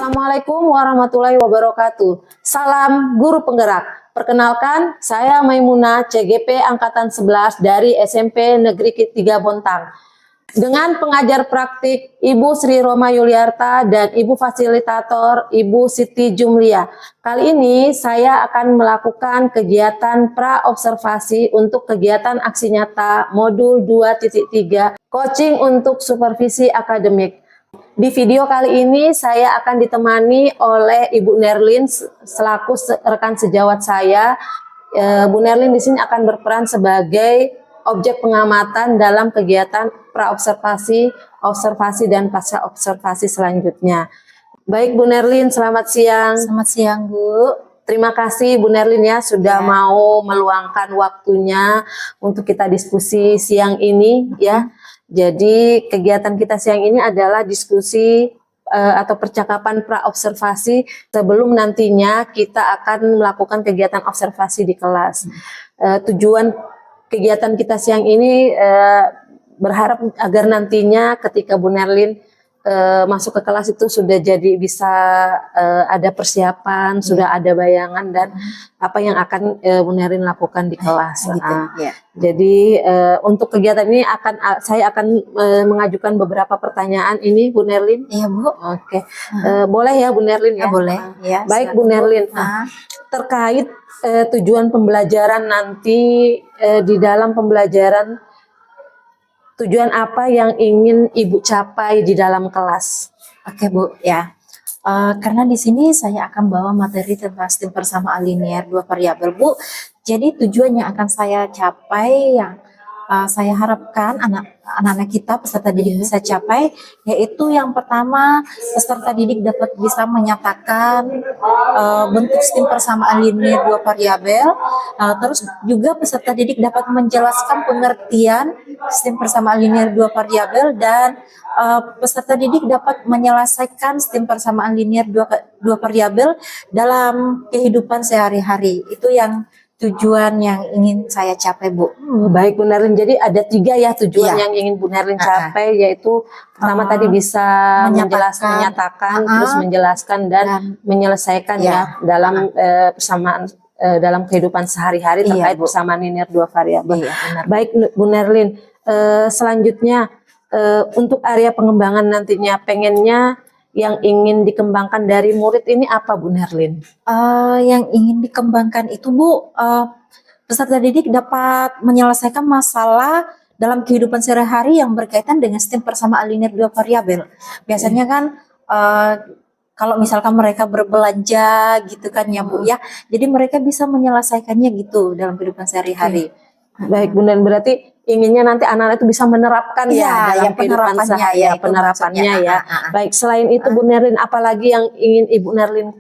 Assalamualaikum warahmatullahi wabarakatuh. Salam guru penggerak. Perkenalkan, saya Maimunah CGP Angkatan 11 dari SMP Negeri 3 Bontang. Dengan pengajar praktik Ibu Sri Roma Yuliarta dan Ibu Fasilitator Ibu Siti Jumlia. Kali ini saya akan melakukan kegiatan pra-observasi untuk kegiatan aksi nyata modul 2.3 coaching untuk supervisi akademik. Di video kali ini saya akan ditemani oleh Ibu Nerlin selaku rekan sejawat saya. Bu Nerlin di sini akan berperan sebagai objek pengamatan dalam kegiatan pra-observasi, observasi dan pasca observasi selanjutnya. Baik Bu Nerlin, selamat siang. Selamat siang Bu. Terima kasih Bu Nerlin ya sudah mau meluangkan waktunya untuk kita diskusi siang ini ya. Jadi kegiatan kita siang ini adalah diskusi atau percakapan pra-observasi sebelum nantinya kita akan melakukan kegiatan observasi di kelas. Tujuan kegiatan kita siang ini berharap agar nantinya ketika Bu Nerlin masuk ke kelas itu sudah jadi bisa ada persiapan, sudah ada bayangan dan apa yang akan Bu Nerlin lakukan di kelas. Gitu, Jadi untuk kegiatan ini saya akan mengajukan beberapa pertanyaan ini Bu Nerlin. Iya Bu. Oke, boleh ya Bu Nerlin ya? Boleh. Ya, baik Bu Nerlin. Terkait tujuan pembelajaran nanti di dalam pembelajaran. Tujuan apa yang ingin Ibu capai di dalam kelas? Oke Bu, ya. Karena di sini saya akan bawa materi tentang sistem persamaan linear dua variabel Bu. Jadi tujuan yang akan saya capai yang saya harapkan anak-anak kita peserta didik bisa capai, yaitu yang pertama peserta didik dapat bisa menyatakan bentuk sistem persamaan linear dua variabel, terus juga peserta didik dapat menjelaskan pengertian sistem persamaan linear dua variabel dan peserta didik dapat menyelesaikan sistem persamaan linear dua variabel dalam kehidupan sehari-hari. Itu yang tujuan yang ingin saya capai Bu. Baik Bu Nerlin, jadi ada 3 ya tujuan yang ingin Bu Nerlin capai, yaitu pertama tadi bisa menyatakan, terus menjelaskan dan menyelesaikan ya dalam persamaan dalam kehidupan sehari-hari terkait persamaan linear dua variabel. Baik Bu Nerlin, selanjutnya untuk area pengembangan nantinya pengennya yang ingin dikembangkan dari murid ini apa Bu Nerlin? Yang ingin dikembangkan itu Bu, peserta didik dapat menyelesaikan masalah dalam kehidupan sehari-hari yang berkaitan dengan sistem persamaan linear dua variabel. Biasanya kan kalau misalkan mereka berbelanja gitu kan ya Bu ya, jadi mereka bisa menyelesaikannya gitu dalam kehidupan sehari-hari. Baik Bu Nerlin, berarti inginnya nanti anak-anak itu bisa menerapkan dalam kehidupan sehari-hari penerapannya ya. Baik, selain itu Bu Nerlin, apalagi yang ingin Ibu Nerlin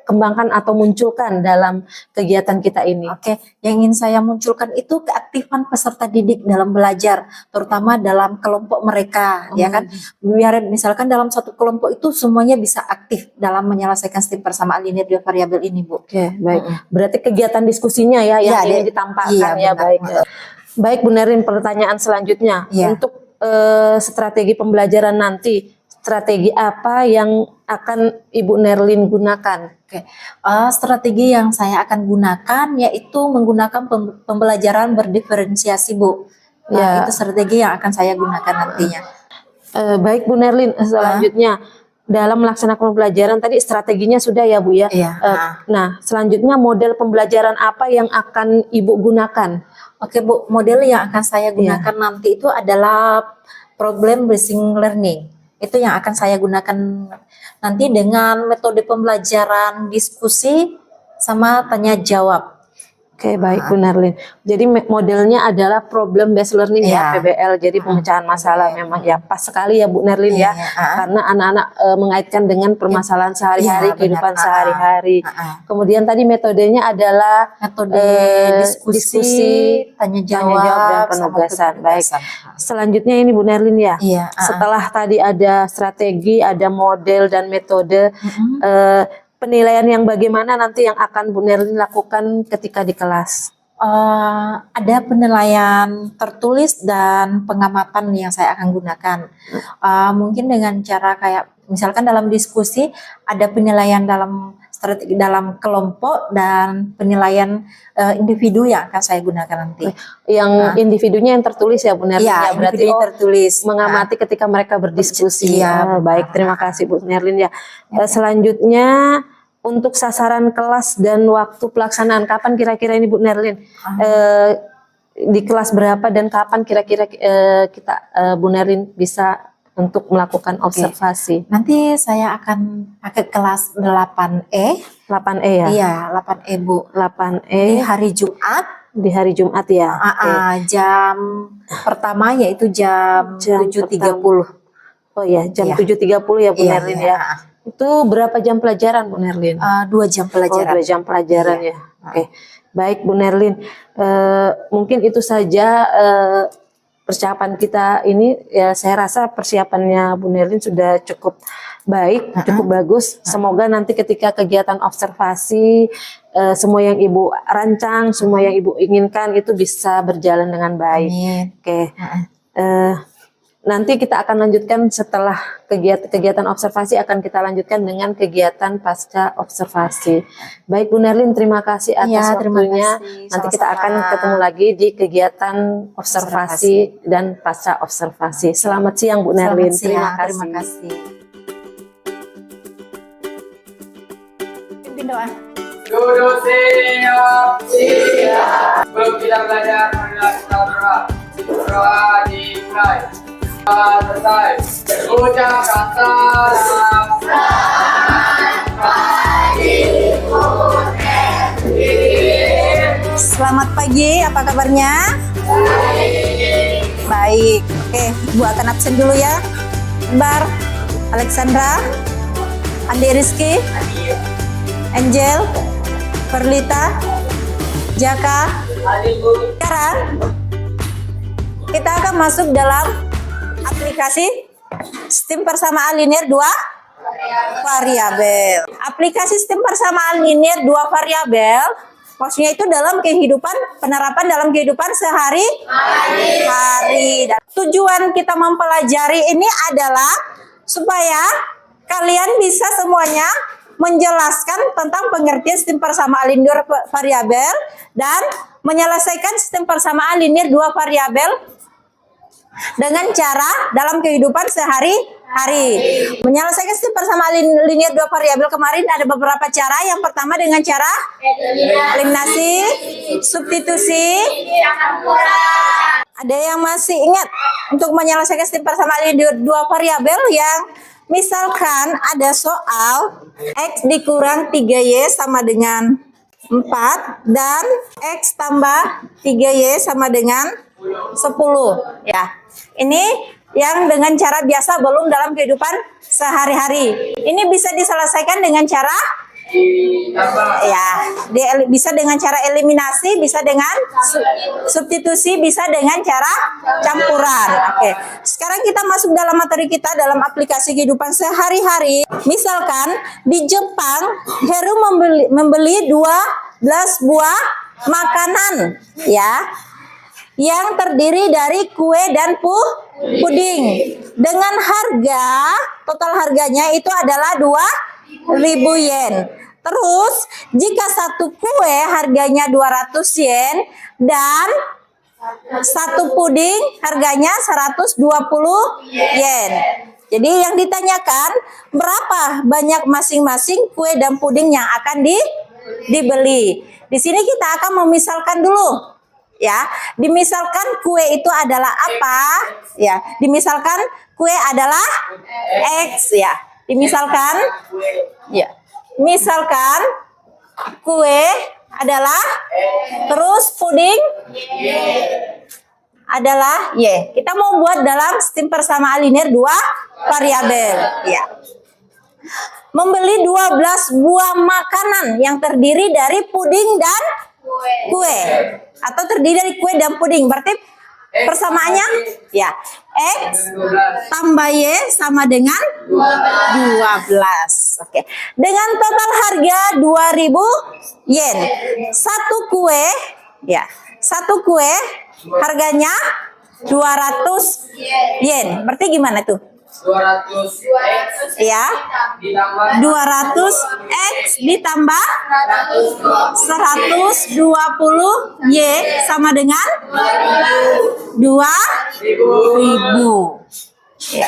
kembangkan atau munculkan dalam kegiatan kita ini? Oke, yang ingin saya munculkan itu keaktifan peserta didik dalam belajar, terutama dalam kelompok mereka, ya kan? Biar misalkan dalam satu kelompok itu semuanya bisa aktif dalam menyelesaikan sistem persamaan linear dua variabel ini, Bu. Oke, baik. Berarti kegiatan diskusinya ya yang ingin ditampakkan ya, baik. Baik Bu Nerlin, pertanyaan selanjutnya untuk strategi pembelajaran nanti. Strategi apa yang akan Ibu Nerlin gunakan? Strategi yang saya akan gunakan yaitu menggunakan pembelajaran berdiferensiasi Bu. Itu strategi yang akan saya gunakan nantinya. Baik Bu Nerlin, selanjutnya dalam melaksanakan pembelajaran tadi strateginya sudah ya Bu ya. Nah selanjutnya model pembelajaran apa yang akan Ibu gunakan? Oke Bu, model yang akan saya gunakan nanti itu adalah problem based learning. Itu yang akan saya gunakan nanti dengan metode pembelajaran diskusi sama tanya jawab. Oke, baik Bu Nerlin. Jadi modelnya adalah problem based learning ya, PBL. Jadi pemecahan masalah memang ya pas sekali ya Bu Nerlin ya. Karena anak-anak mengaitkan dengan permasalahan sehari-hari, kehidupan sehari-hari. Kemudian tadi metodenya adalah metode diskusi, tanya jawab dan penugasan. Baik. Selanjutnya ini Bu Nerlin ya. Setelah tadi ada strategi, ada model dan metode, penilaian yang bagaimana nanti yang akan Bu Nerlin lakukan ketika di kelas? Ada penilaian tertulis dan pengamatan yang saya akan gunakan. Mungkin dengan cara kayak Misalkan dalam diskusi ada penilaian dalam strategi dalam kelompok dan penilaian individu yang akan saya gunakan nanti. Yang individunya yang tertulis ya Bu Nerlin Ya, ya, berarti individu yang tertulis. mengamati ketika mereka berdiskusi. Iya, Baik, terima kasih Bu Nerlin ya. Selanjutnya untuk sasaran kelas dan waktu pelaksanaan, kapan kira-kira ini Bu Nerlin? Di kelas berapa dan kapan kira-kira kita Bu Nerlin bisa untuk melakukan observasi? Nanti saya akan pakai kelas 8E. 8E ya? Iya, 8E Bu. 8E Di hari Jumat. di hari Jumat ya? Jam pertama yaitu jam 7.30. Oh ya, jam Iya. 7.30 ya Bu Iya, Nerlin iya. ya. Itu berapa jam pelajaran Bu Nerlin? 2 jam pelajaran. 2 jam pelajaran ya. Oke. Baik Bu Nerlin, mungkin itu saja persiapan kita ini ya, saya rasa persiapannya Bu Nerlin sudah cukup baik, cukup bagus. Semoga nanti ketika kegiatan observasi semua yang Ibu rancang, semua yang Ibu inginkan itu bisa berjalan dengan baik. Amin. Oke. Nanti kita akan lanjutkan setelah kegiatan observasi, akan kita lanjutkan dengan kegiatan pasca observasi. Baik Bu Nerlin, terima kasih atas terima waktunya. kasih. Nanti kita Sama-sama. akan ketemu lagi di kegiatan observasi dan pasca observasi. Selamat siang Bu Nerlin. Selamat siang, Terima kasih. terima kasih. Pimpin doa. Duduk siap, siap. Sebelum kita belajar, marilah kita berdoa. Berdoa dimulai. Selesai. Ucapkan salam. Selamat pagi, apa kabarnya? Baik. Oke, Ibu akan absen dulu ya. Bar, Alexandra, Andi Rizky, Angel, Perlita, Jaka. Sekarang kita akan masuk dalam aplikasi sistem persamaan linear 2 variabel. Aplikasi sistem persamaan linear 2 variabel maksudnya itu dalam kehidupan, penerapan dalam kehidupan sehari-hari. Dan tujuan kita mempelajari ini adalah supaya kalian bisa semuanya menjelaskan tentang pengertian sistem persamaan linear variabel dan menyelesaikan sistem persamaan linear 2 variabel dengan cara dalam kehidupan sehari-hari. Menyelesaikan sistem persamaan linear 2 variabel kemarin ada beberapa cara. Yang pertama dengan cara eliminasi, substitusi. Ada yang masih ingat untuk menyelesaikan sistem persamaan linear 2 variabel yang misalkan ada soal X dikurang 3Y sama dengan 4 dan X tambah 3Y sama dengan 10 ya. Ini yang dengan cara biasa belum dalam kehidupan sehari-hari. Ini bisa diselesaikan dengan cara bisa dengan cara eliminasi, bisa dengan substitusi, bisa dengan cara campuran. Oke. Sekarang kita masuk dalam materi kita dalam aplikasi kehidupan sehari-hari. Misalkan di Jepang, Heru membeli 12 buah makanan ya, yang terdiri dari kue dan puding dengan harga total harganya itu adalah 2.000 yen. Terus jika satu kue harganya 200 yen dan satu puding harganya 120 yen. Jadi yang ditanyakan berapa banyak masing-masing kue dan puding yang akan dibeli. Di sini kita akan memisalkan dulu. Ya, dimisalkan kue itu adalah apa? Ya, dimisalkan kue adalah X ya. Dimisalkan ya. Misalkan kue adalah terus puding adalah Y. Kita mau buat dalam sistem persamaan linear 2 variabel ya. Membeli 12 buah makanan yang terdiri dari puding dan kue atau terdiri dari kue dan puding, berarti persamaannya ya X tambah Y sama dengan 12. Oke. Dengan total harga 2.000 yen. Satu kue ya, satu kue harganya 200 yen. Berarti gimana tuh? 200 X Ya. ditambah 200X ditambah 120Y sama dengan 2000. Ya.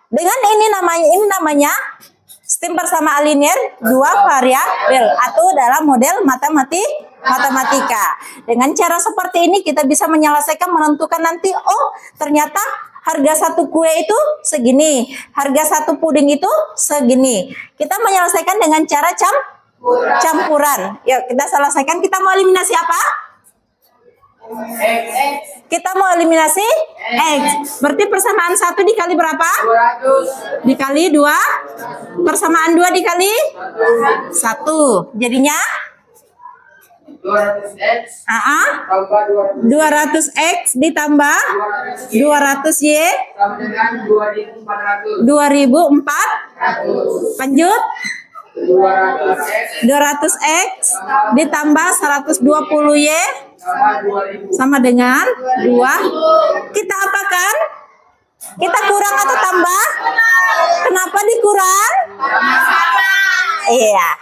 Dengan ini namanya sistem persama alinier dua variabel atau dalam model matematika. Dengan cara seperti ini kita bisa menyelesaikan, menentukan nanti, oh ternyata harga satu kue itu segini, harga satu puding itu segini. Kita menyelesaikan dengan cara campuran. Yuk kita selesaikan. Kita mau eliminasi apa? X Kita mau eliminasi X. Berarti persamaan 1 dikali berapa? 200 Dikali 2. Persamaan 2 dikali 1. Jadinya 200X tambah 200X ditambah 200Y sama dengan 2400 2004. Lanjut. 200X 200X ditambah 120Y sama 2000 sama dengan 2. Kita apakan? Kita kurang atau tambah? Kenapa dikurang? Iya.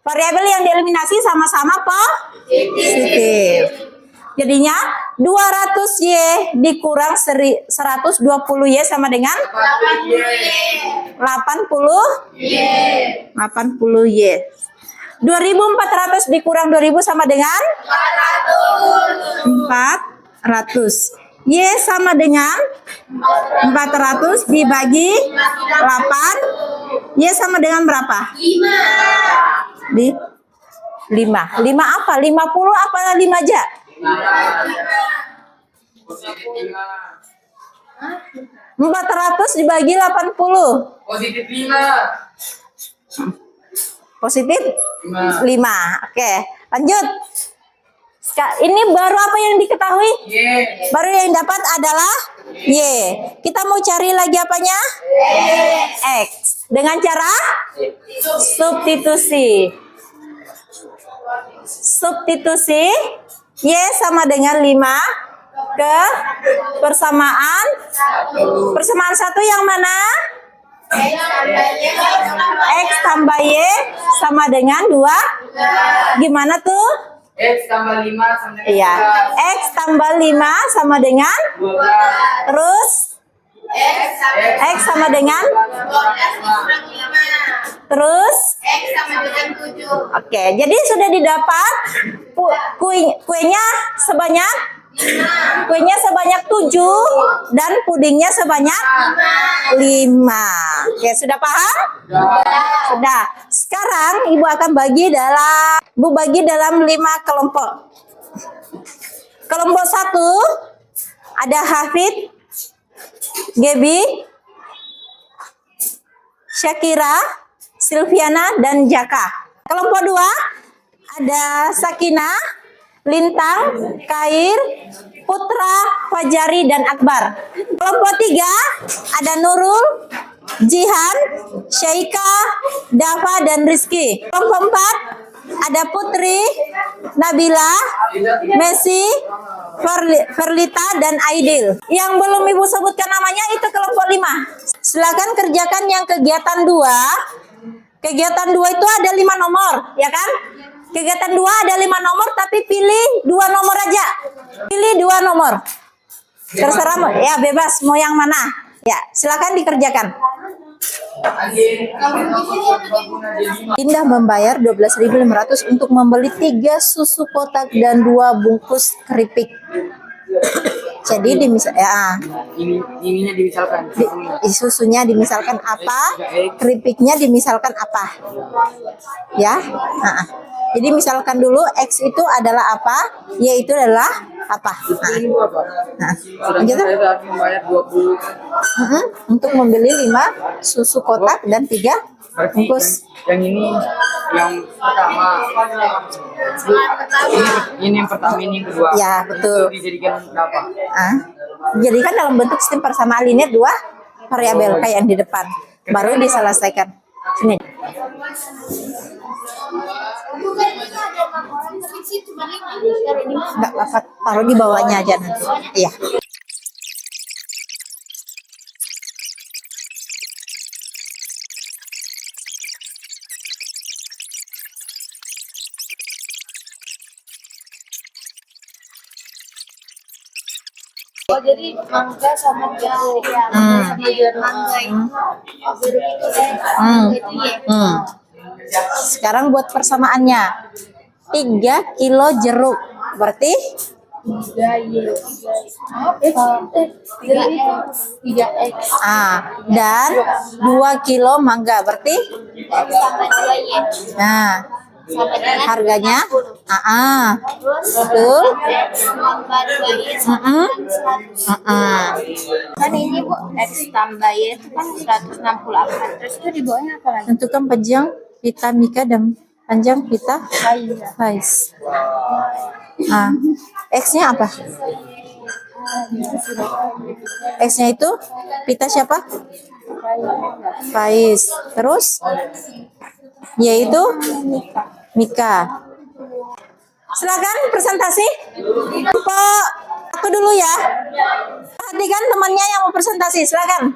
Variabel yang dieliminasi sama-sama positif. Jadinya 200Y dikurang 120Y sama dengan 80Y. 2400 dikurang 2000 sama dengan 400. Y sama dengan 400 dibagi 8. Y sama dengan berapa? 5. 5 apa? 50 apa 5 aja? positif 5 400 dibagi 80. positif 5 Positif 5 5. Oke, lanjut. Ini baru apa yang diketahui? Y Baru yang dapat adalah Y. Kita mau cari lagi apanya? X. Dengan cara substitusi. Substitusi Y sama dengan 5 ke persamaan 1 yang mana? X tambah Y sama dengan 2. Gimana tuh? X tambah 5 sama dengan Iya, X tambah 5 sama dengan 12 terus X sama dengan terus. Oke, jadi sudah didapat kuenya sebanyak 7 dan pudingnya sebanyak 5. Oke, sudah paham? Sudah. Sekarang Ibu akan bagi dalam 5 kelompok. Kelompok 1 ada Hafid, Gebi, Syakira, Silviana, dan Jaka. Kelompok 2 ada Sakina, Lintang, Kair, Putra, Fajari, dan Akbar. Kelompok 3 ada Nurul, Jihan, Syaika, Dava, dan Rizky. Kelompok 4 ada Putri, Nabila, Messi, Verlita, dan Aidil. Yang belum Ibu sebutkan namanya itu kelompok 5. Silakan kerjakan yang kegiatan 2. Kegiatan 2 itu ada 5 nomor, ya kan? Kegiatan 2 ada 5 nomor, tapi pilih 2 nomor aja. Pilih 2 nomor. Terserah, ya bebas mau yang mana. Ya, silakan dikerjakan. Indah membayar 12.500 untuk membeli 3 susu kotak dan 2 bungkus keripik. Jadi ininya dimisalkan susunya dimisalkan apa, keripiknya dimisalkan apa, ya. Jadi misalkan dulu X itu adalah apa, Y itu adalah apa. Lanjut. membayar 20 Untuk membeli 5 susu kotak dan 3 berarti bungkus. yang ini yang pertama ini yang pertama, ini yang kedua. Ya, betul. Itu dijadikan berapa? Jadikan dalam bentuk sistem persamaan linear 2 variabel kayak yang di depan. Baru diselesaikan. Sini. Enggak apa-apa, taruh di bawahnya aja nanti. Iya. Oh, jadi mangga sama jeruk. Ya, Hmm. sama jeruk. Mangga itu, jeruk itu deh. Hmm. Mangga itu ya. Sekarang buat persamaannya. 3 kilo jeruk. Berarti 3X. dan 2 kilo mangga. Berarti Sama 2Y. nah, Sama dengan harganya 50. Terus betul. mangga 2Y sama dengan 100. Kan ini Bu, X tambah Y itu kan 168. Terus itu di bawahnya apa lagi? Tentukan panjang pita Mika dan panjang pita Faiz. Nah, X-nya apa? X-nya itu pita siapa? Faiz. Terus yaitu Mika. Silakan presentasi. Pak, aku dulu ya. Perhatikan temannya yang mau presentasi. Silakan.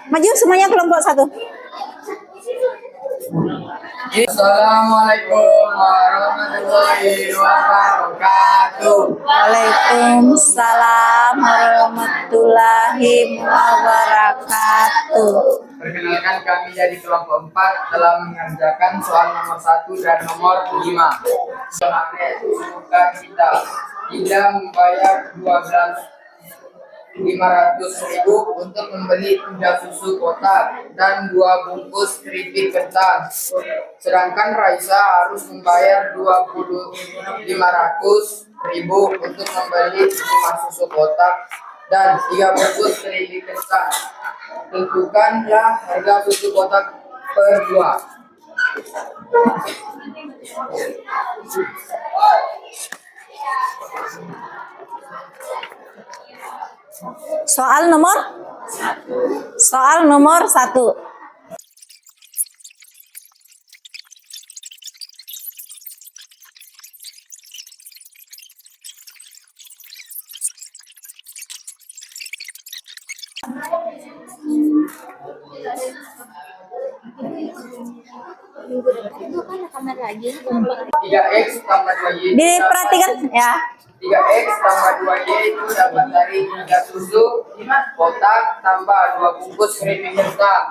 Maju semuanya kelompok 1. Assalamualaikum warahmatullahi wabarakatuh. Waalaikumsalam warahmatullahi wabarakatuh. Perkenalkan, kami dari kelompok 4 telah mengerjakan soal nomor 1 dan nomor 5. Soalnya suka kita tidak membayar 12.500.000 untuk membeli 3 susu kotak dan 2 bungkus keripik kentang. Sedangkan Raisa harus membayar 20.500.000 untuk membeli 5 susu kotak dan 3 bungkus keripik kentang. Tentukanlah harga susu kotak per 2. Soal nomor 1. Itu kan kamar lagi. 3X tambah 2Y Diperhatikan ya. 3X tambah 2Y itu dapat dari 3 susu kotak tambah 2 bungkus keripik kentang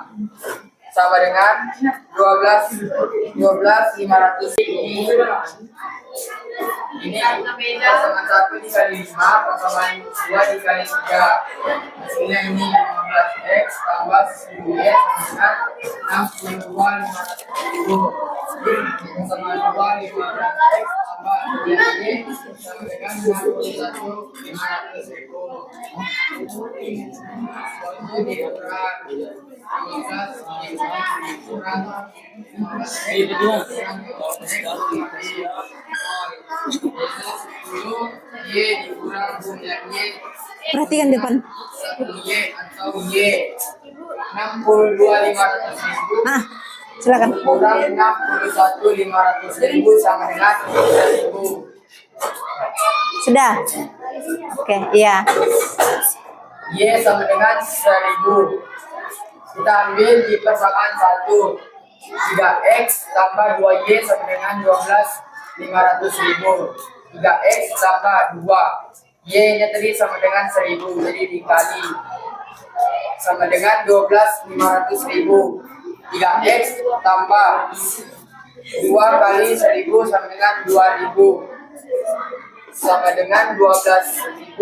sama dengan 12.500. Ini pasangan 1 dikali 5, pasangan 2 dikali 3. Hasilnya ini 15X tambah 10Y sama dengan 62.500. Pasangan 2 15X tambah 2Y sama dengan 61.500. Itu dikurang 15 dikurang 10 Y dikurang punya Y Perhatikan depan. 1 Y atau Y 62.500.000 Nah, silakan. kurang 61.500.000 sama dengan 3.000. Sudah. Oke, iya. Y sama dengan 1.000. Kita ambil di persamaan 1. 3X tambah 2Y sama dengan 12.500.000. 3X tambah 2. Y-nya tadi sama dengan 1.000. Jadi dikali sama dengan 12.500.000. 3X tambah 2 kali 1.000 sama dengan 2.000. Sama dengan 12.500.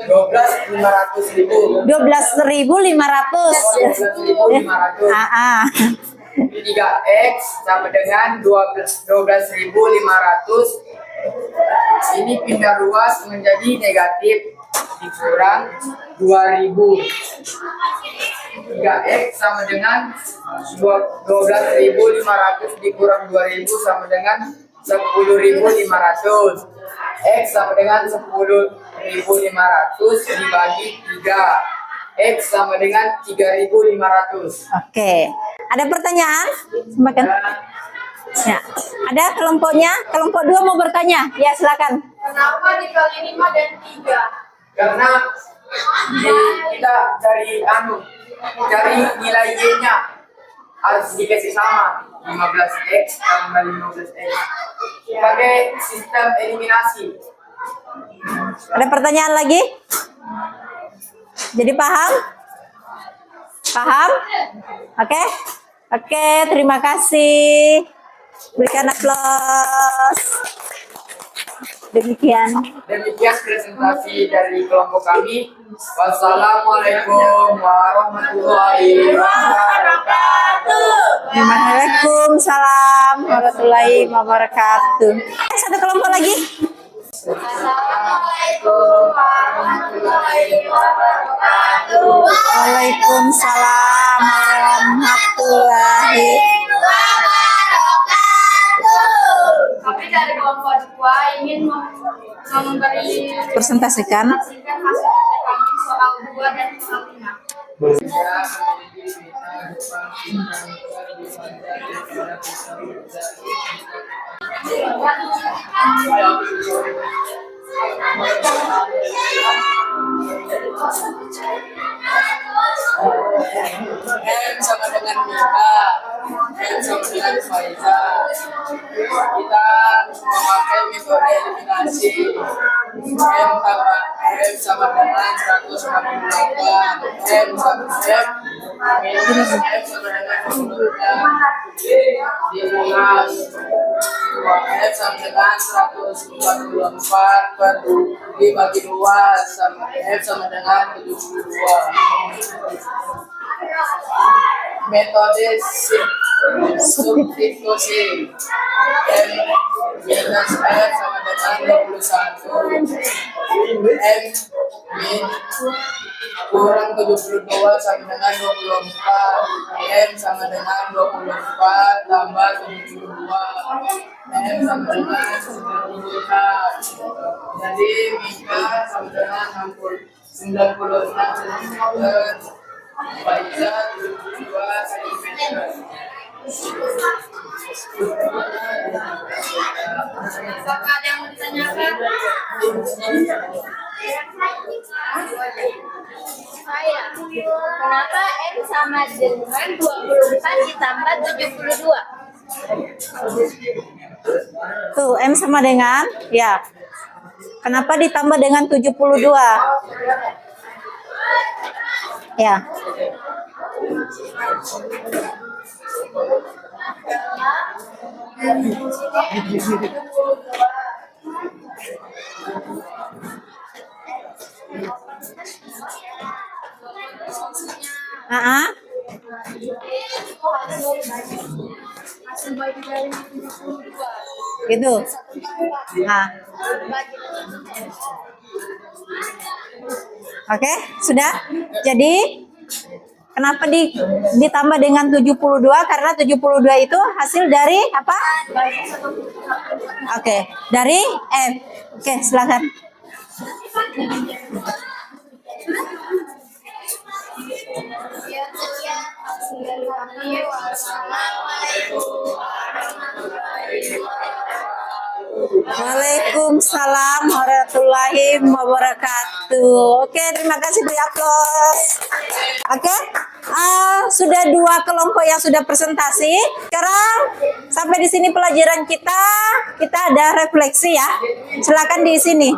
12.500.000. 12.500. 3X sama dengan 12.500. Ini pindah luas menjadi negatif, dikurang 2.000. 3X sama dengan 12.500 dikurang 2.000 sama dengan 10.500. X sama dengan 10.500 dibagi 3. X sama dengan 3.500. Oke. Ada pertanyaan? Semakin. Ya. Ada kelompoknya? Kelompok 2 mau bertanya? Ya, silakan. Kenapa dikali 5 dan 3? Karena kita cari nilai Y-nya harus dikasih sama 15X tambah 15X pakai sistem eliminasi. Ada pertanyaan lagi? Jadi paham? Paham? Oke? Oke, terima kasih. Berikan aplaus. Demikian. Demikian presentasi dari kelompok kami. Wassalamualaikum warahmatullahi wabarakatuh. Waalaikumsalam warahmatullahi wabarakatuh. Satu kelompok lagi. Assalamualaikum warahmatullahi wabarakatuh. Waalaikumsalam warahmatullahi. Kami dari kelompok 2 ingin memberi Presentasikan. hasil kami soal 2 dan soal 5. M sama dengan Mika, M sama dengan Faiza. Kita memakai metode eliminasi. M sama dengan 168. M sama dengan 26. Dikuras. F sama dengan 144 per dibagi 2 sama F sama dengan 72. Metode substitusi. M minus F sama dengan 21. M min kurang 72 sama dengan 24. M sama dengan 24 tambah 72. M sama dengan 96. Jadi Mika sama dengan 96 cm. Faiza 72 cm. Apakah ada yang mau ditanyakan? Saya. Kenapa M sama dengan 24 ditambah 72? Tuh, M sama dengan, ya. Kenapa ditambah dengan 72? Ya. Gitu. Nah. Oke, sudah. Jadi kenapa ditambah dengan 72? Karena 72 itu hasil dari apa? Oke, dari F. Oke, silakan. Waalaikumsalam warahmatullahi wabarakatuh. Oke, terima kasih, beri aplaus. Oke, sudah 2 kelompok yang sudah presentasi. Sekarang sampai di sini pelajaran kita. Kita ada refleksi ya. Silakan di sini.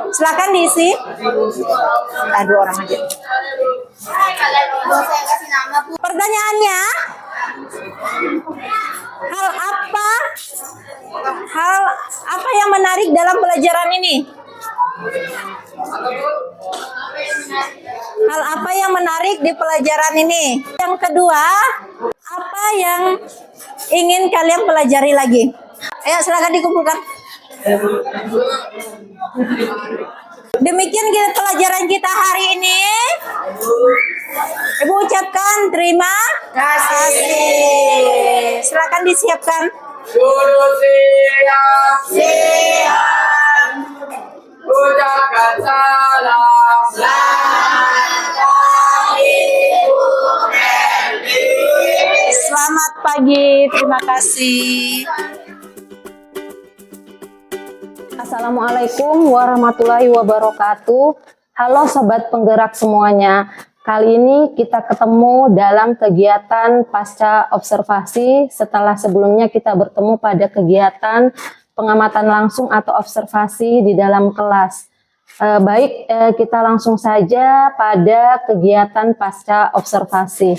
Silakan diisi. Aduh, orang aja. Pertanyaannya, hal apa yang menarik dalam pelajaran ini? Hal apa yang menarik di pelajaran ini? Yang kedua, apa yang ingin kalian pelajari lagi? Ayo, silakan dikumpulkan. Demikian pelajaran kita hari ini. Ibu ucapkan terima kasih. Silakan disiapkan. Guru siap. Ucapkan salam. Selamat pagi. Terima kasih. Assalamualaikum warahmatullahi wabarakatuh. Halo sobat penggerak semuanya. Kali ini kita ketemu dalam kegiatan pasca observasi setelah sebelumnya kita bertemu pada kegiatan pengamatan langsung atau observasi di dalam kelas. Kita langsung saja pada kegiatan pasca observasi.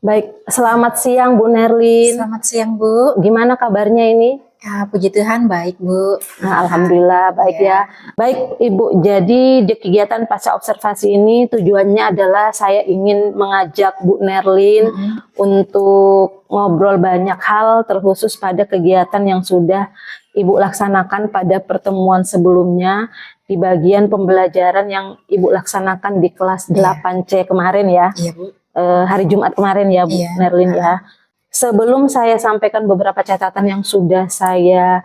Baik, selamat siang Bu Nerlin. Selamat siang Bu. Gimana kabarnya ini? Ya, puji Tuhan baik Bu. Nah, Alhamdulillah baik ya. Baik Ibu, jadi di kegiatan pasca observasi ini tujuannya adalah saya ingin mengajak Bu Nerlin untuk ngobrol banyak hal terkhusus pada kegiatan yang sudah Ibu laksanakan pada pertemuan sebelumnya di bagian pembelajaran yang Ibu laksanakan di kelas 8C kemarin ya. Iya Bu. Hari Jumat kemarin ya Bu Nerlin ya. Sebelum saya sampaikan beberapa catatan yang sudah saya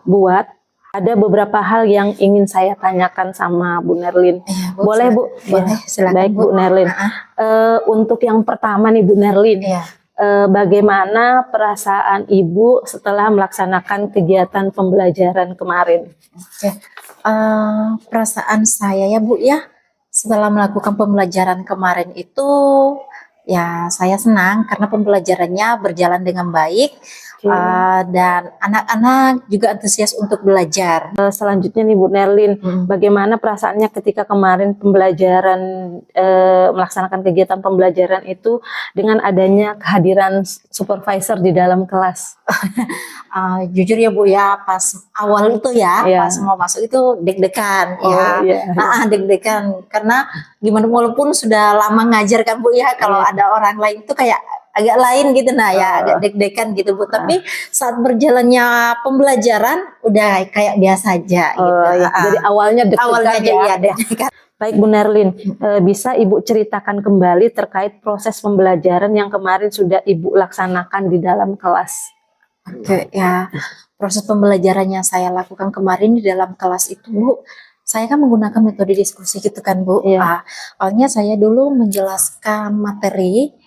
buat, ada beberapa hal yang ingin saya tanyakan sama Bu Nerlin. Iya, Bu, Boleh Bu? Boleh, silakan Baik Bu Nerlin. Untuk yang pertama nih Bu Nerlin, bagaimana perasaan Ibu setelah melaksanakan kegiatan pembelajaran kemarin? Oke. Perasaan saya ya Bu ya, setelah melakukan pembelajaran kemarin itu ya saya senang karena pembelajarannya berjalan dengan baik. Dan anak-anak juga antusias untuk belajar. Selanjutnya nih Bu Nerlin, bagaimana perasaannya ketika kemarin pembelajaran melaksanakan kegiatan pembelajaran itu dengan adanya kehadiran supervisor di dalam kelas? Jujur ya Bu ya, pas awal itu ya, pas mau masuk itu deg-degan deg-degan karena gimana walaupun sudah lama ngajar kan Bu ya, kalau ada orang lain itu kayak agak lain gitu agak deg-degan gitu Bu. Tapi saat berjalannya pembelajaran udah kayak biasa aja gitu. Jadi awalnya deg-degan ya. Deg-degan. Baik Bu Nerlin, bisa Ibu ceritakan kembali terkait proses pembelajaran yang kemarin sudah Ibu laksanakan di dalam kelas? Oke ya, proses pembelajaran yang saya lakukan kemarin di dalam kelas itu Bu, saya kan menggunakan metode diskusi gitu kan Bu. Awalnya saya dulu menjelaskan materi.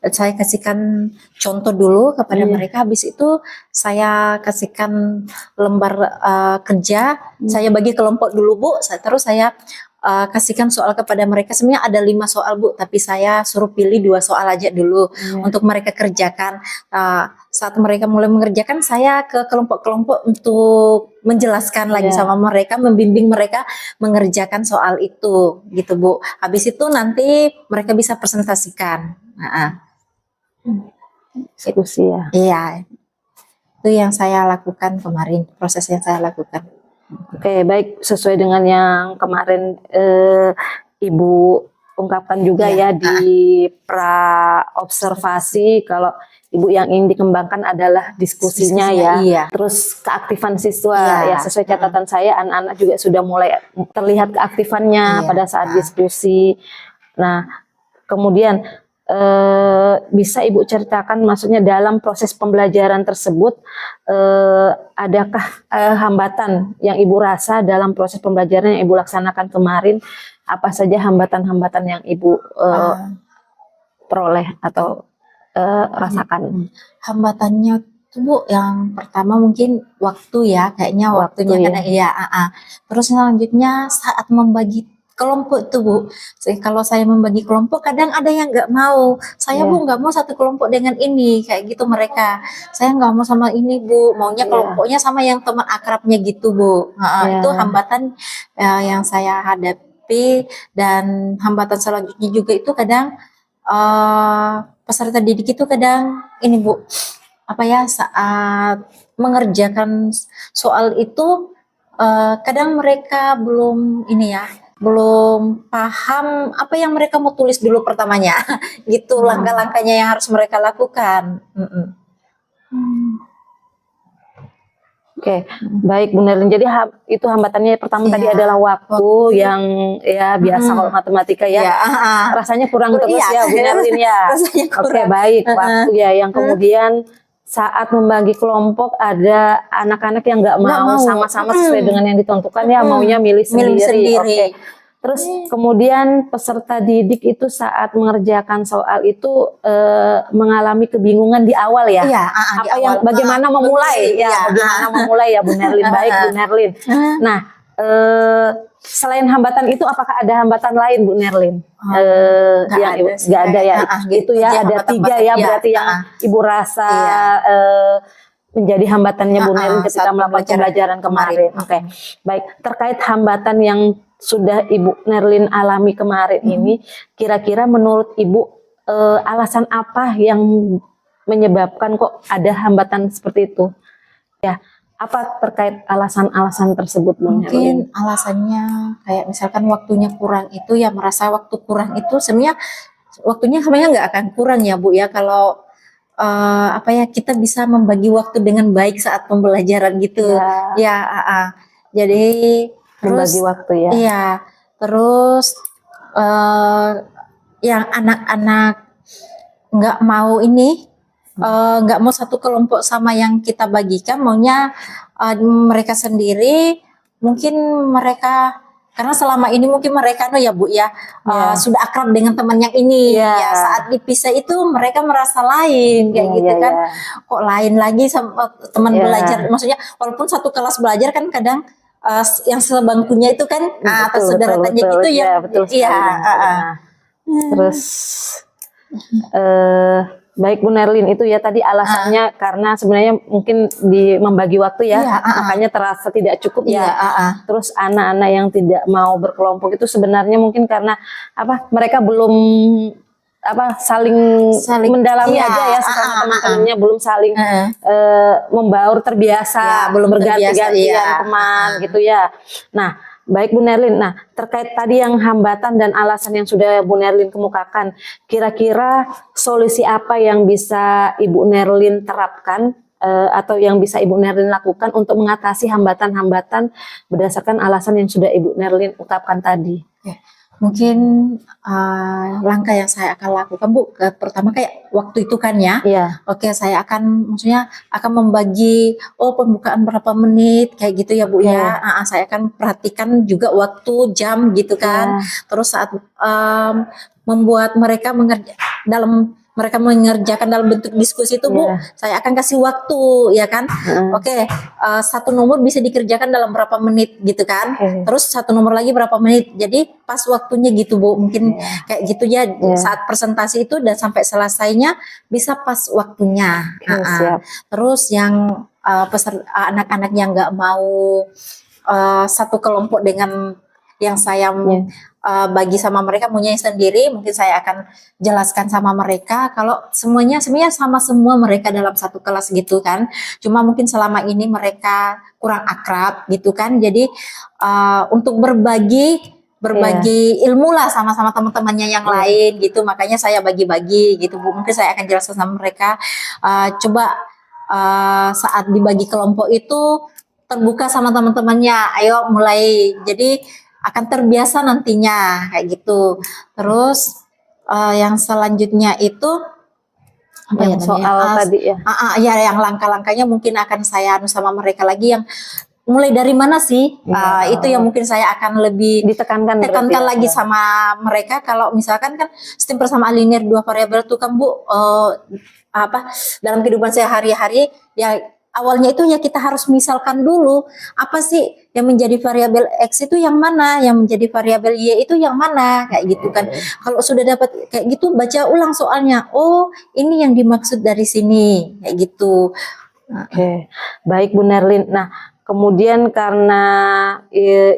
Saya kasihkan contoh dulu kepada mereka, habis itu saya kasihkan lembar kerja, saya bagi kelompok dulu Bu, terus saya kasihkan soal kepada mereka. Sebenarnya ada 5 soal Bu, tapi saya suruh pilih 2 soal aja dulu untuk mereka kerjakan. Saat mereka mulai mengerjakan, saya ke kelompok-kelompok untuk menjelaskan lagi sama mereka, membimbing mereka mengerjakan soal itu gitu Bu. Habis itu nanti mereka bisa presentasikan. Diskusi ya. Iya, itu yang saya lakukan kemarin, proses yang saya lakukan. Oke, baik, sesuai dengan yang kemarin Ibu ungkapkan juga ya di pra observasi, kalau Ibu yang ingin dikembangkan adalah diskusinya ya. Terus keaktifan siswa ya, sesuai catatan saya anak-anak juga sudah mulai terlihat keaktifannya pada saat diskusi. Nah, kemudian bisa Ibu ceritakan maksudnya dalam proses pembelajaran tersebut adakah hambatan yang Ibu rasa dalam proses pembelajaran yang Ibu laksanakan kemarin? Apa saja hambatan-hambatan yang Ibu peroleh atau rasakan? Hambatannya tuh Bu, yang pertama mungkin waktu ya, kayaknya waktunya kadang terus selanjutnya saat membagi kelompok itu Bu, kalau saya membagi kelompok kadang ada yang nggak mau, saya Bu nggak mau satu kelompok dengan ini, kayak gitu mereka, saya nggak mau sama ini Bu, maunya kelompoknya sama yang teman akrabnya gitu Bu. Itu hambatan yang saya hadapi. Dan hambatan selanjutnya juga itu kadang peserta didik itu kadang ini Bu, saat mengerjakan soal itu kadang mereka belum belum paham apa yang mereka mau tulis dulu pertamanya gitu, langkah-langkahnya yang harus mereka lakukan. Oke, baik Bu Nerlin. Jadi itu hambatannya pertama tadi adalah waktu yang ya biasa kalau matematika rasanya kurang terus ya Bu Nerlin ya. Oke, baik, waktu ya yang kemudian saat membagi kelompok ada anak-anak yang nggak mau sama-sama sesuai dengan yang ditentukan ya, maunya milih sendiri. Oke. Terus kemudian peserta didik itu saat mengerjakan soal itu mengalami kebingungan di awal ya. Bagaimana memulai? Bagaimana memulai ya Bu Nerlin? Baik Bu Nerlin. Nah, selain hambatan itu apakah ada hambatan lain Bu Nerlin? Nggak ada sih. Nggak ada ya. Gitu Itu ya aja ada hambatan-hambatan. 3 ya Iya, berarti yang Ibu rasa menjadi hambatannya Bu Nerlin ketika saat melakukan pembelajaran kemarin. Oke. Baik, terkait hambatan yang sudah Ibu Nerlin alami kemarin ini, kira-kira menurut Ibu alasan apa yang menyebabkan kok ada hambatan seperti itu? Ya, apa terkait alasan-alasan tersebut Bu Nerlin? Mungkin alasannya kayak misalkan waktunya kurang itu ya, merasa waktu kurang itu sebenarnya waktunya sebenarnya nggak akan kurang ya Bu ya, kalau kita bisa membagi waktu dengan baik saat pembelajaran gitu ya. Jadi Membagi waktu ya. Iya, terus yang anak-anak nggak mau ini, nggak mau satu kelompok sama yang kita bagikan, maunya mereka sendiri. Mungkin mereka karena selama ini mungkin mereka ya Bu ya, sudah akrab dengan teman yang ini. Ya, saat dipisah itu mereka merasa lain kayak gitu kan. Kok lain lagi sama teman belajar, maksudnya walaupun satu kelas belajar kan kadang yang sebangkunya itu kan atau sederetannya gitu ya. Betul sekali. Terus baik Bu Nerlin, itu ya tadi alasannya karena sebenarnya mungkin di membagi waktu ya, makanya terasa tidak cukup ya. Terus anak-anak yang tidak mau berkelompok itu sebenarnya mungkin karena mereka belum saling mendalami aja ya sama teman-temannya, belum saling membaur, terbiasa, belum berganti-gantian teman gitu ya. Nah, baik Bu Nerlin, nah terkait tadi yang hambatan dan alasan yang sudah Bu Nerlin kemukakan, kira-kira solusi apa yang bisa Ibu Nerlin terapkan atau yang bisa Ibu Nerlin lakukan untuk mengatasi hambatan-hambatan berdasarkan alasan yang sudah Ibu Nerlin ungkapkan tadi? Mungkin langkah yang saya akan lakukan Bu, pertama kayak waktu itu kan ya. Oke, saya akan membagi pembukaan berapa menit kayak gitu ya Bu ya. Saya akan perhatikan juga waktu, jam gitu kan. Terus saat membuat mereka mengerjakan dalam bentuk diskusi itu Bu, saya akan kasih waktu ya kan. Oke, satu nomor bisa dikerjakan dalam berapa menit gitu kan. Terus satu nomor lagi berapa menit. Jadi pas waktunya gitu Bu, mungkin kayak gitu ya. Saat presentasi itu dan sampai selesainya bisa pas waktunya. Terus yang anak-anak yang nggak mau satu kelompok dengan yang saya bagi sama mereka, maunya sendiri, mungkin saya akan jelaskan sama mereka kalau sebenarnya sama semua mereka dalam satu kelas gitu kan. Cuma mungkin selama ini mereka kurang akrab gitu kan. Jadi untuk berbagi ilmu lah sama teman-temannya yang lain gitu. Makanya saya bagi-bagi gitu Bu. Mungkin saya akan jelaskan sama mereka. Coba saat dibagi kelompok itu terbuka sama teman-temannya. Ayo mulai. Jadi akan terbiasa nantinya kayak gitu. Terus yang selanjutnya itu soal tadi ya. Yang langkah-langkahnya mungkin akan saya sama mereka lagi, yang mulai dari mana sih? Itu yang mungkin saya akan lebih tekankan lagi sama mereka. Kalau misalkan kan sistem persamaan linear 2 variabel itu kan Bu, dalam kehidupan sehari-hari ya, awalnya itu ya kita harus misalkan dulu apa sih yang menjadi variabel X itu yang mana, yang menjadi variabel Y itu yang mana, kayak gitu kan. Kalau sudah dapat kayak gitu, baca ulang soalnya. Oh, ini yang dimaksud dari sini, kayak gitu. Oke, baik Bu Nerlin. Nah, kemudian karena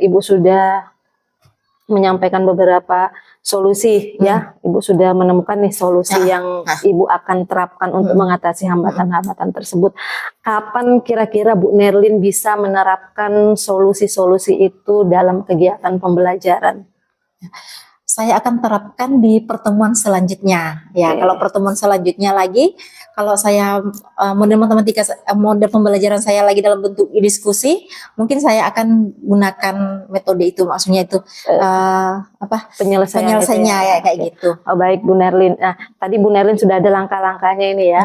Ibu sudah menyampaikan beberapa solusi ya, Ibu sudah menemukan nih solusi yang Ibu akan terapkan untuk mengatasi hambatan-hambatan tersebut. Kapan kira-kira Bu Nerlin bisa menerapkan solusi-solusi itu dalam kegiatan pembelajaran? Saya akan terapkan di pertemuan selanjutnya ya. Kalau pertemuan selanjutnya lagi, kalau saya model matematika, model pembelajaran saya lagi dalam bentuk diskusi, mungkin saya akan gunakan metode itu, maksudnya itu penyelesaiannya ya, kayak gitu. Oh, baik Bu Nerlin. Nah, tadi Bu Nerlin sudah ada langkah-langkahnya ini ya,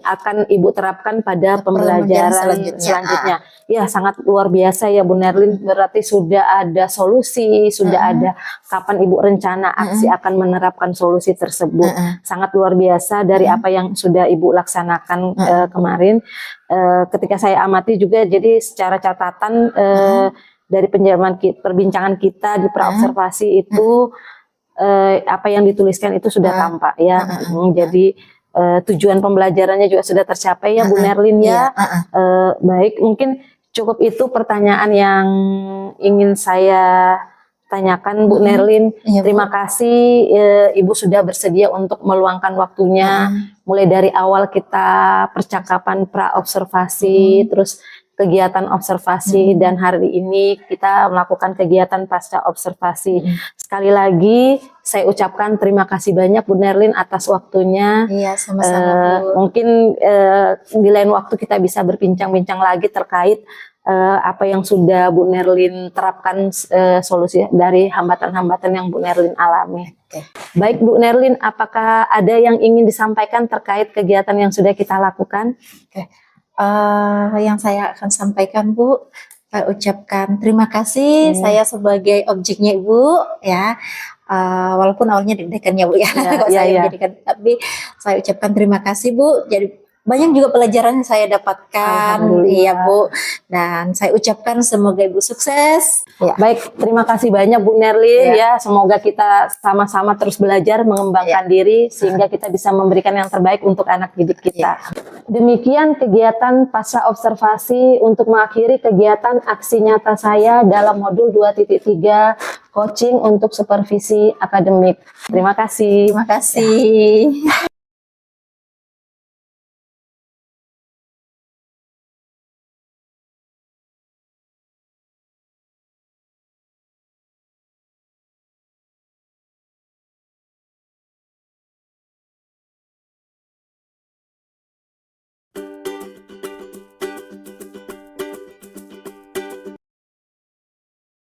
akan Ibu terapkan pada pembelajaran selanjutnya. Ya, sangat luar biasa ya Bu Nerlin. Berarti sudah ada solusi, sudah ada kapan Ibu rencana aksi akan menerapkan solusi tersebut. Sangat luar biasa dari apa yang sudah Ibu laksanakan kemarin. Ketika saya amati juga, jadi secara catatan dari perbincangan kita di praobservasi itu apa yang dituliskan itu sudah tampak ya. Jadi tujuan pembelajarannya juga sudah tercapai ya Bu Nerlin ya. Baik, mungkin cukup itu pertanyaan yang ingin saya tanyakan Bu Nerlin. Iya, Bu. Terima kasih Ibu sudah bersedia untuk meluangkan waktunya mulai dari awal kita percakapan pra-observasi, terus kegiatan observasi dan hari ini kita melakukan kegiatan pasca observasi. Sekali lagi saya ucapkan terima kasih banyak Bu Nerlin atas waktunya. Iya, sama-sama Bu. Mungkin di lain waktu kita bisa berbincang-bincang lagi terkait apa yang sudah Bu Nerlin terapkan, solusi dari hambatan-hambatan yang Bu Nerlin alami. Baik Bu Nerlin, apakah ada yang ingin disampaikan terkait kegiatan yang sudah kita lakukan? Yang saya akan sampaikan Bu, saya ucapkan terima kasih. Saya sebagai objeknya Ibu ya, walaupun awalnya deg-degan ya Bu ya, kok saya menjadikan, tapi saya ucapkan terima kasih Bu. Jadi banyak juga pelajaran yang saya dapatkan, iya Bu. Dan saya ucapkan semoga Ibu sukses. Ya. Baik, terima kasih banyak Bu Nerlin ya. Semoga kita sama-sama terus belajar mengembangkan diri sehingga kita bisa memberikan yang terbaik untuk anak didik kita. Demikian kegiatan pasca observasi untuk mengakhiri kegiatan aksi nyata saya dalam modul 2.3 coaching untuk supervisi akademik. Terima kasih. Terima kasih.